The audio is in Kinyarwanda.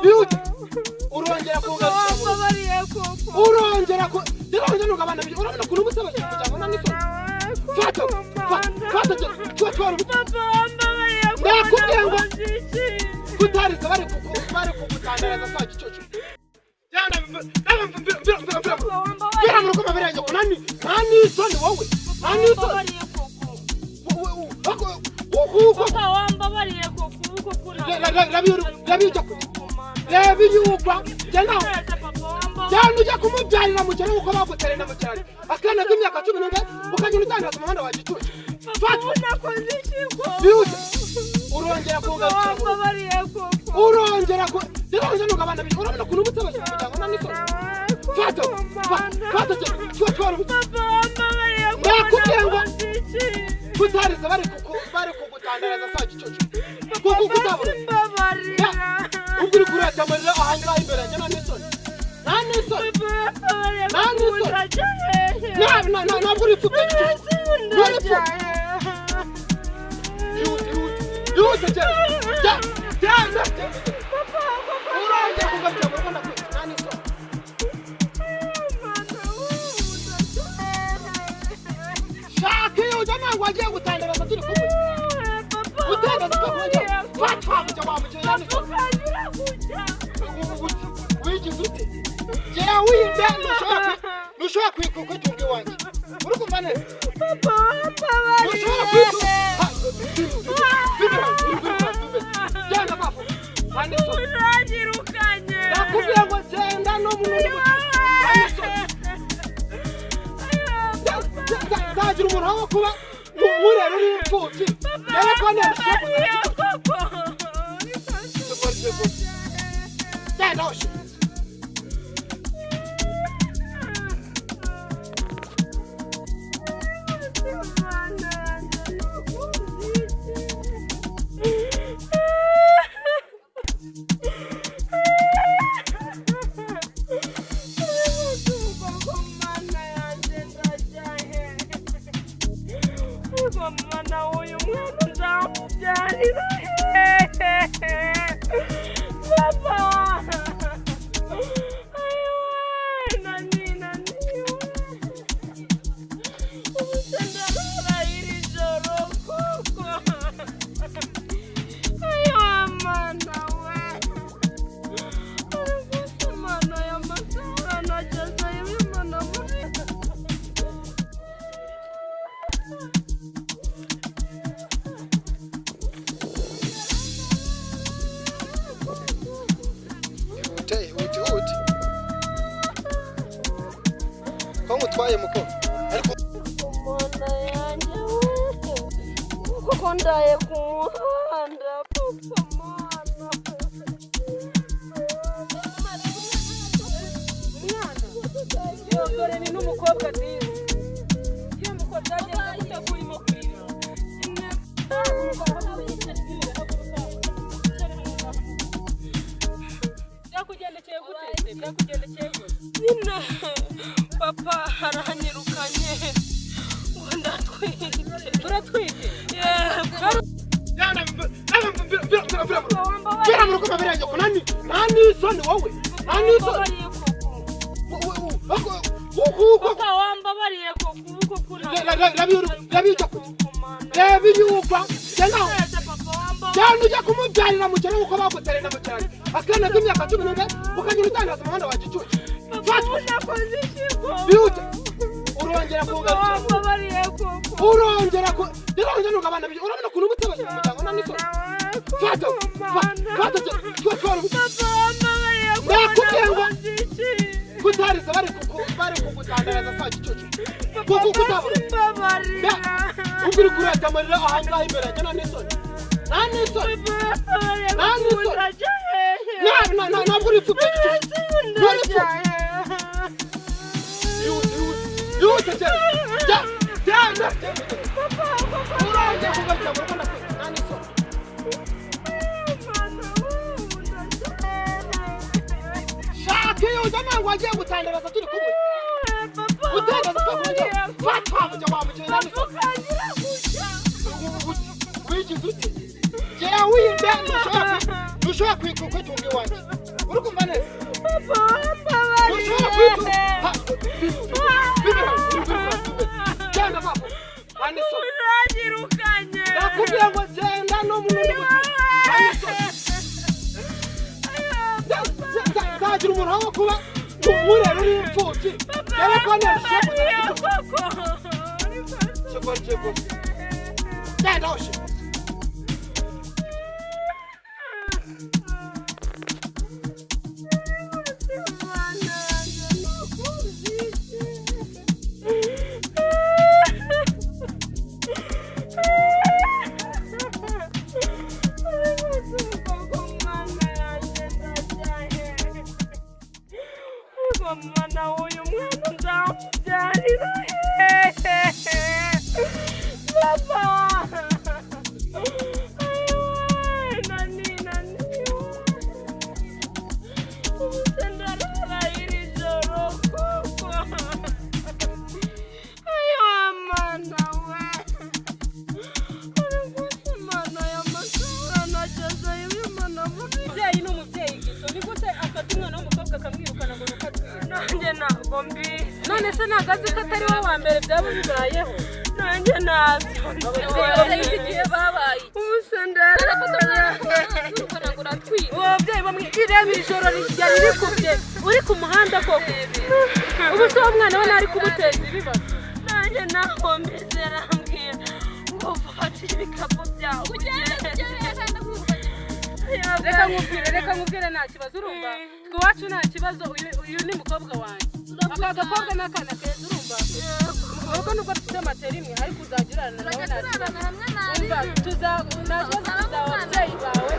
Biute. Urongera kungaruka. Urongera ko. Ndabona nugabana byo. Urabona kuntu busaba cyangwa nani so. Fata. Fata cyo. Ndakubwiye ngo kutariza bari kugutandaraza saa gicoco. Jana bira mu ruko mabirenge ko nani soni wowe. Nani soni. Wambabariye ko kuko kuna. Rabi yuba. Jana. Jana ujya kumubyarira mu cyaro uko bagutere na mu cyaro. Akana k'imyaka 11 ukajya utangaza umuhanda wa gicoco. Fata. Biute. Urongera kungaruka. Wambabariye ko. Urongera ko. Ndabona nugabana byo. Urabona kuntu busaba cyangwa nani so. Fata cyo. Ndakubwiye ngo kutariza bari kugutandaraza saa gicoco. Kuko kutabura. Uguri kurata amarira ahangaha imbere yanjye nani so. Ntabwo uri pfubyi. Yute ja. Urongera kugaruka mu Rwanda nani so. Shaka jana waje gutandaraza turi kumwe. Gutandaraza kumwe. Fatwa kujya wamuje nani so. Wiki zute. Je winde nushobora kwikuka cyunge wanje. Uri kumva neza? Nushobora kwikuka. Jana bafo. Nani so. Uragirukanye. Nakubwiye ngo genda no mu nani so. Zagira umuntu wo kuba murero uri impfubyi. Rero ko nashaka Danoshe. Mwana uyu mwana nzamubyarira papa nani ubusendara iri joro koko ayo mwana we mwana ya masara najaza y'imana muri Kongo twaye muko ariko mwana yanjye kuko ndaye ku muhanda papa mwana dore ni n'umukobwa nziza iyo mukobwa agenda gutegurimo kwira byakugendekeye gute papa arahanyirukanye ngo ndatwite turatwite bira mu ruko mabirenge ko nani soni wowe. Nani soni. Papa wambabariye ko kuko kuna. Rabi yuba. Jana ujya kumubyarira mu cyaro uko bagutere na mu cyaro. Akana k'imyaka 11 ukajya utangaza umuhanda wa gicoco. Biute. Urongera kungaruka. Wambabariye ko. Urongera ko. Ndabona nugabana byo. Urabona kuntu busaba cyangwa nani so. Fata cyo. Ndakubwiye ngo kutariza bari kugutandaraza saa gicoco. Kuko kutabura. Uguri kurata amarira ahangaha imbere yanjye nani so. Ntabwo uri pfubyi. Yute ja. Urongera kugaruka mu Rwanda nani so. Shaka jana waje gutandaraza turi kumwe. Gutandaraza kumwe. Fatwa kujya wamuje nani so. Wiki zute. Je winde ntushobora kwitunga iwanjye uri kumva neza ntushobora kwitunga genda papa hano isoni uranyirukanye nakubwira ngo genda no mu rundi nzagira umuntu wo kuba umureba uri imfubyi rero ko ntabwo genda hoshi mwana uyu mwana nzamubyarira papa nani ubuse ndarara iri joro koko ayo mwana we uraguse mana y'amasura nagezeyo uyu mwana mubi umubyeyi n'umubyeyi gito ni gute afata umwana w'umukobwa akamwirukana ngo nanjye ntabwo mbi none se ntabwo azi ko atari wowe wa mbere byaba bibayeho nanjye ntabyo igihe babaye ubuse ndararafata ngo uratwite uwo mubyeyi bamwireba ijoro ryari rikubye uri ku muhanda koko ubu se uwo mwana we ntari kumuteza ibibazo nanjye ntabwo mbizi yarambwira ngo ufate ibikapu byawe reka nkubwire nta kibazo urumva iwacu nta kibazo uyu ni mukobwa wanjye aka gakobwa n'akana keza urumva umukobwa nubwo dufite materi imwe ariko uzagirana nawe nta kibazo urumva tuzaba ababyeyi bawe